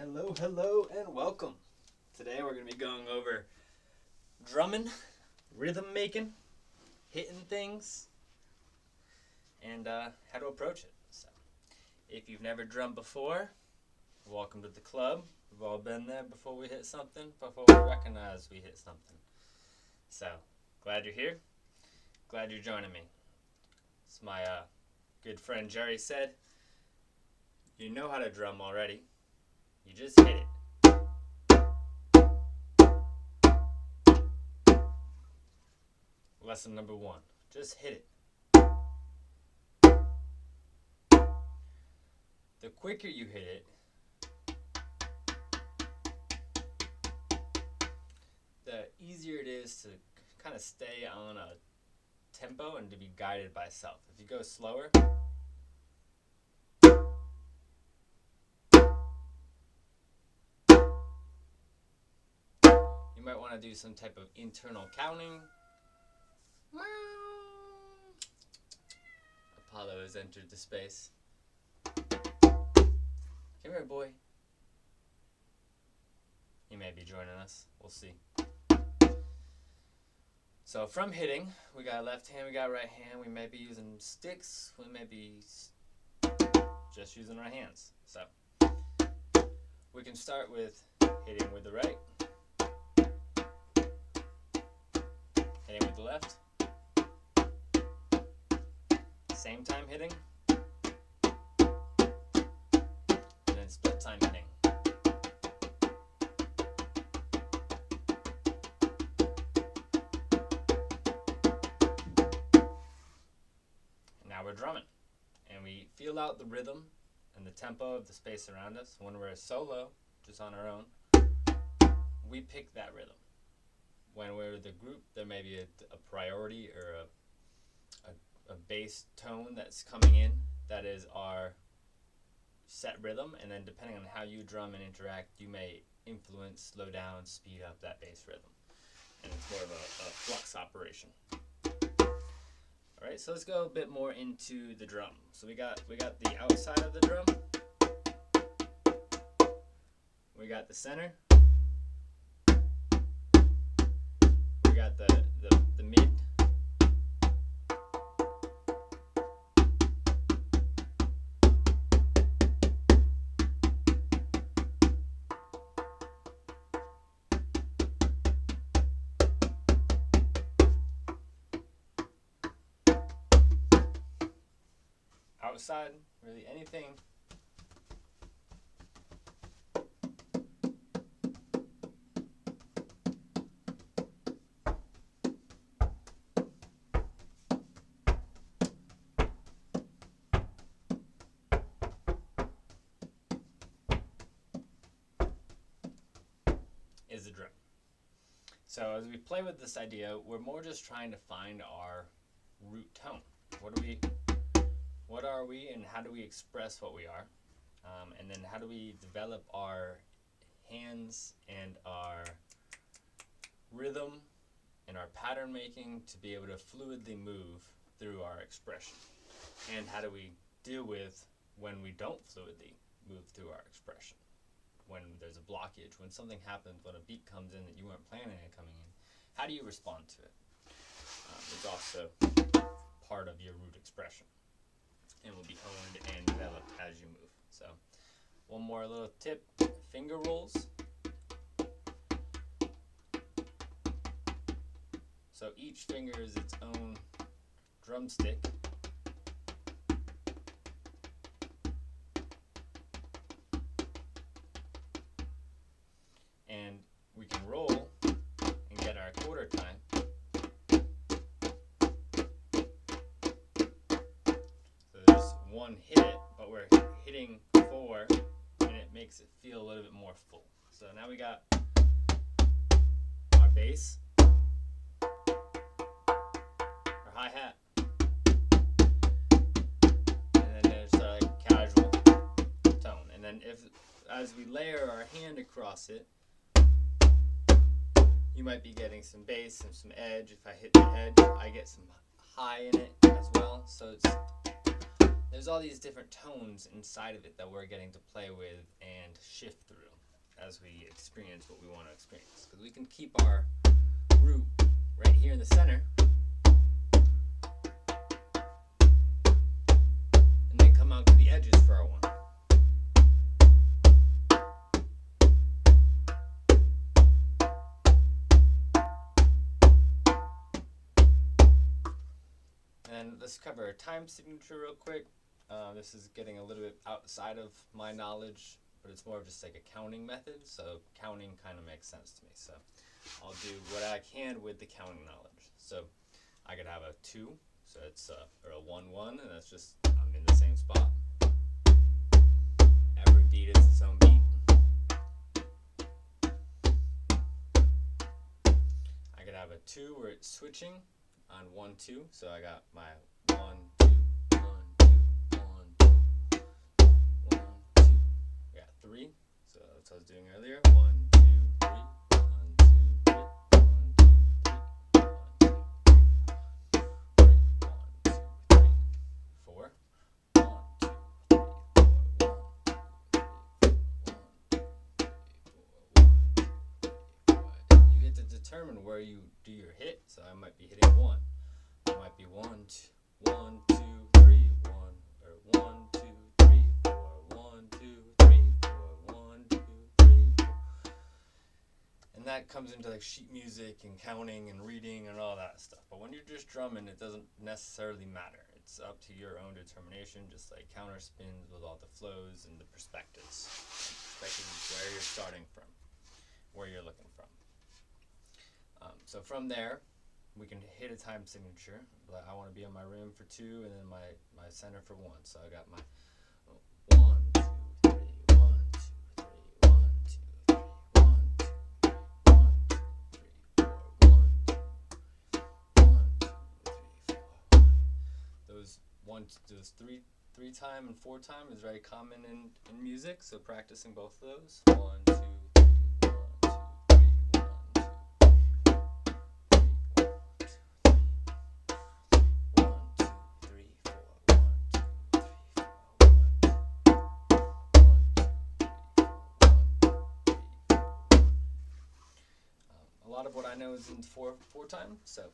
Hello, hello, and welcome. Today we're going to be going over drumming, rhythm making, hitting things, and how to approach it. So, if you've never drummed before, welcome to the club. We've all been there before we hit something, before we recognize we hit something. So, glad you're here. Glad you're joining me. As my good friend Jerry said, you know how to drum already. You just hit it. Lesson number 1. Just hit it. The quicker you hit it, the easier it is to kind of stay on a tempo and to be guided by self. If you go slower, you might want to do some type of internal counting. Apollo has entered the space. Come here, boy. He may be joining us. We'll see. So from hitting, we got left hand, we got right hand. We may be using sticks. We may be just using our hands. So we can start with hitting with the right, hitting with the left, same time hitting, and then split time hitting. Now we're drumming, and we feel out the rhythm and the tempo of the space around us. When we're solo, just on our own, we pick that rhythm. When we're the group, there may be a priority or a bass tone that's coming in that is our set rhythm, and then depending on how you drum and interact, you may influence, slow down, speed up that bass rhythm, and it's more of a flux operation. All right, so let's go a bit more into the drum. So we got the outside of the drum, we got the center, we got the mid, outside, really anything. Is the drum. So as we play with this idea, we're more just trying to find our root tone. What are we, and how do we express what we are? And then how do we develop our hands and our rhythm and our pattern making to be able to fluidly move through our expression? And how do we deal with when we don't fluidly move through our expression? When there's a blockage, when something happens, when a beat comes in that you weren't planning on coming in, how do you respond to it? It's also part of your root expression, and will be honed and developed as you move. So one more little tip, finger rolls. So each finger is its own drumstick. And we can roll and get our quarter time. So there's one hit, but we're hitting 4, and it makes it feel a little bit more full. So now we got our bass, our hi-hat, and then there's our casual tone. And then as we layer our hand across it, you might be getting some bass and some edge. If I hit the edge, I get some high in it as well. So there's all these different tones inside of it that we're getting to play with and shift through. as we experience what we want to experience. Because we can keep our root right here in the center, and then come out to the edges for our one. And let's cover a time signature real quick. This is getting a little bit outside of my knowledge, but it's more of just like a counting method, so counting kind of makes sense to me. So I'll do what I can with the counting knowledge. So I could have a 2, so it's or a 1-1, and that's just I'm in the same spot. Every beat is its own beat. I could have a 2 where it's switching on 1-2, so I got my 1, 2, 1, 2, 1, 2, 1, 2. I got 3, so that's what I was doing earlier. 1, 2, 3, 1, 2, 3, 1, 2, 3, 1, 2, 3, 1, 2, 3, 4. 1, 2, 3, 4, 1, 2, 3, 4, 1, 2, 3, 4, 1, 2, 3, 4. You get to determine where you do your hit, so I might be hitting 1. It might be 1, 2, 1, 2, 3, 1, or 1, 2, 3, 4, 1, 2, 3, 4, 1, 2, 3, 4. And that comes into like sheet music and counting and reading and all that stuff. But when you're just drumming, it doesn't necessarily matter. It's up to your own determination, just like counter spins with all the flows and the perspectives. Perspectives is where you're starting from, where you're looking from. So from there, we can hit a time signature. But I want to be on my rim for 2, and then my center for 1. So I got my 1, 2, 3, 1, 2, 3, 1, 2, 3, 1, 2, 3, 1, 2, 3, 4, 1, 2, 1, 2, 3, 4. Those three time and 4 time is very common in music. So practicing both of those. 1, 2, 3, 1, 2, 3, 1, 2. A lot of what I know is in 4 time, so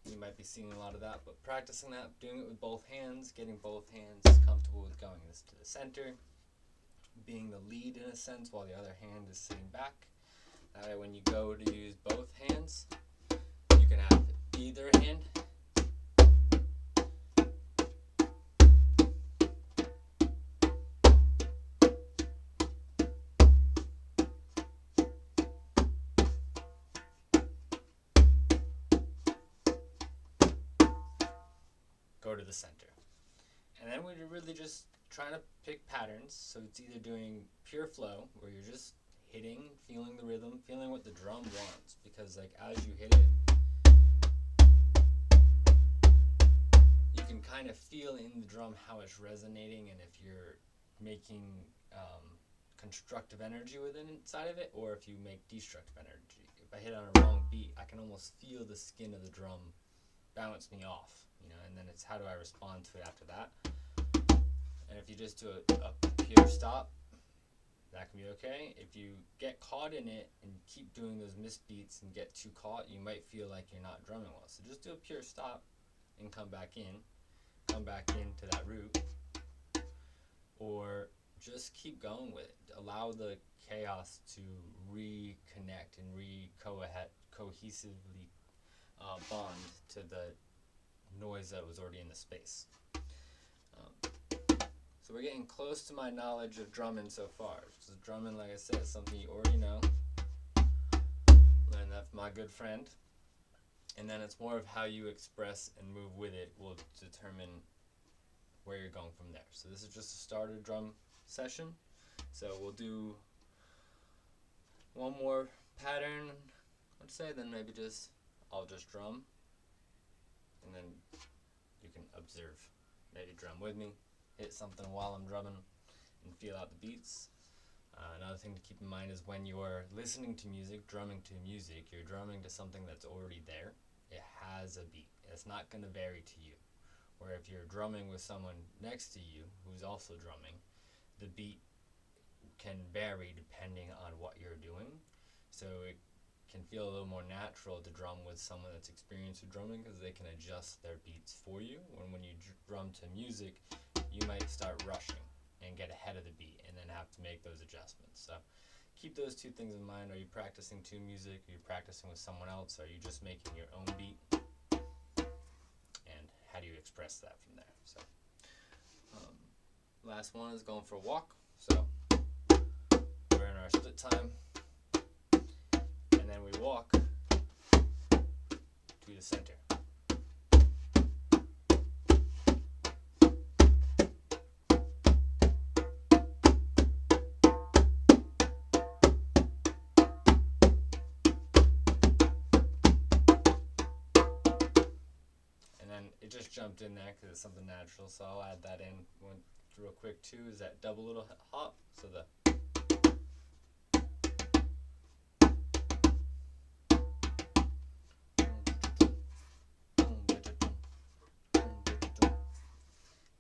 you might be seeing a lot of that, but practicing that, doing it with both hands, getting both hands comfortable with going this to the center, being the lead in a sense while the other hand is sitting back. That way when you go to use both hands, you can have either hand go to the center. And then we're really just trying to pick patterns. So it's either doing pure flow, where you're just hitting, feeling the rhythm, feeling what the drum wants. Because like as you hit it, you can kind of feel in the drum how it's resonating, and if you're making constructive energy within inside of it, or if you make destructive energy. If I hit on a wrong beat, I can almost feel the skin of the drum bounce me off. And then it's how do I respond to it after that. And if you just do a pure stop, that can be okay. If you get caught in it and keep doing those missed beats and get too caught, you might feel like you're not drumming well. So just do a pure stop and come back into that root, or just keep going with it. Allow the chaos to reconnect and cohesively bond to the noise that was already in the space. So we're getting close to my knowledge of drumming so far. So drumming, like I said, is something you already know. Learned that from my good friend. And then it's more of how you express and move with it will determine where you're going from there. So this is just a starter drum session. So we'll do one more pattern, I'd say, then maybe I'll just drum. And then you can observe. Maybe drum with me, hit something while I'm drumming, and feel out the beats. Another thing to keep in mind is when you're listening to music, drumming to music, you're drumming to something that's already there. It has a beat. It's not going to vary to you. Where if you're drumming with someone next to you who's also drumming, the beat can vary depending on what you're doing. So it can feel a little more natural to drum with someone that's experienced with drumming because they can adjust their beats for you. When you drum to music, you might start rushing and get ahead of the beat and then have to make those adjustments. So keep those two things in mind. Are you practicing to music? Are you practicing with someone else? Are you just making your own beat? And how do you express that from there? So last one is going for a walk. So we're in our split time, and then we walk to the center. And then it just jumped in there because it's something natural, so I'll add that in real quick too, is that double little hop. So the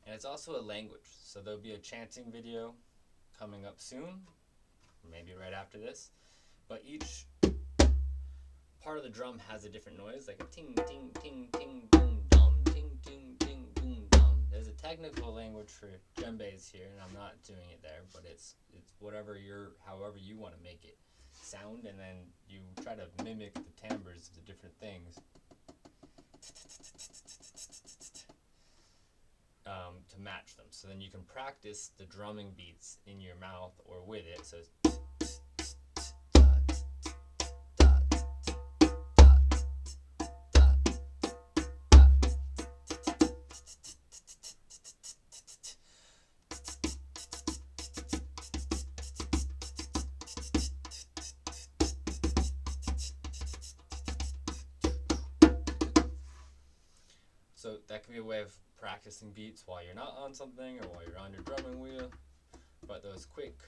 and it's also a language. So there'll be a chanting video coming up soon, maybe right after this. But each part of the drum has a different noise, like a ting, ting, ting, ting, boom, dum, ting, ting, ting, boom, dum. There's a technical language for djembes here, and I'm not doing it there, but it's however you want to make it sound, and then you try to mimic the timbres of the different things to match them. So then you can practice the drumming beats in your mouth or with it. So So that can be a way of practicing beats while you're not on something or while you're on your drumming wheel. But those quick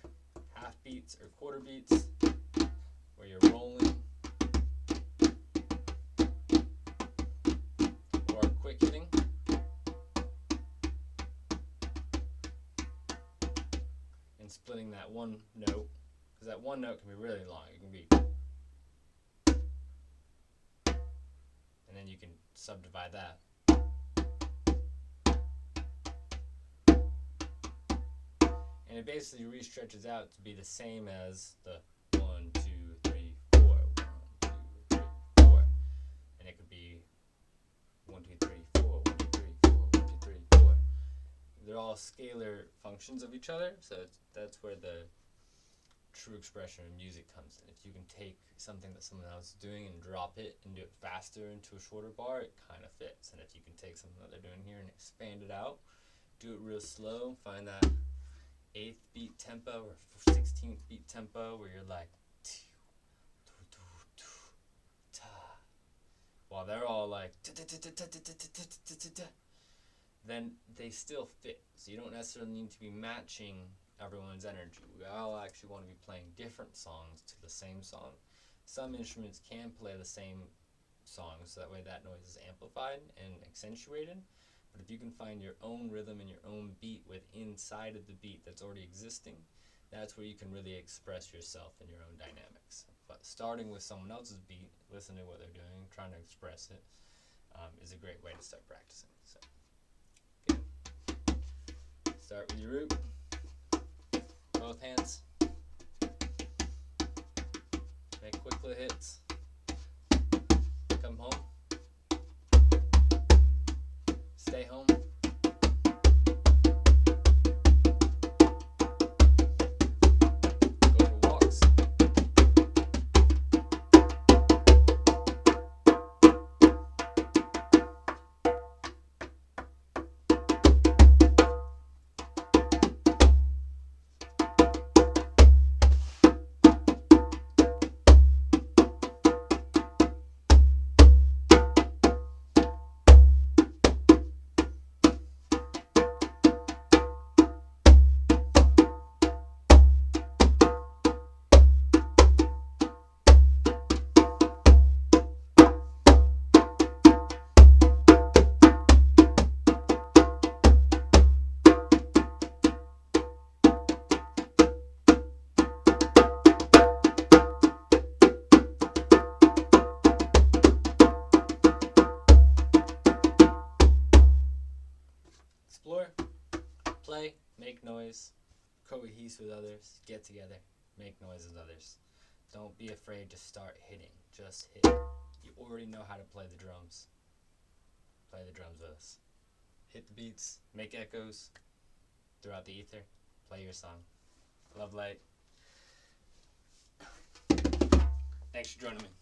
half beats or quarter beats where you're rolling or quick hitting, and splitting that one note, because that one note can be really long. It can be, and then you can subdivide that. And it basically re-stretches out to be the same as the 1, 2, 3, 4, 1, 2, 3, 4. And it could be 1, 2, 3, 4, 1, 2, 3, 4, 1, 2, 3, 4. They're all scalar functions of each other, so that's where the true expression of music comes in. If you can take something that someone else is doing and drop it and do it faster into a shorter bar, it kind of fits. And if you can take something that they're doing here and expand it out, do it real slow, find that 8th beat tempo or 16th beat tempo where you're like while they're all like then they still fit. So you don't necessarily need to be matching everyone's energy. We all actually want to be playing different songs to the same song. Some instruments can play the same song, so that way that noise is amplified and accentuated. But if you can find your own rhythm and your own beat inside of the beat that's already existing, that's where you can really express yourself and your own dynamics. But starting with someone else's beat, listening to what they're doing, trying to express it, is a great way to start practicing. So, okay. Start with your root, both hands. Make quick little hits. Come home. Stay home. Go for walks. play, make noise, cohese with others, get together, make noise with others. Don't be afraid to start hitting. Just hit. You already know how to play the drums. Play the drums with us. Hit the beats, make echoes throughout the ether. Play your song. Love Light. Thanks for joining me.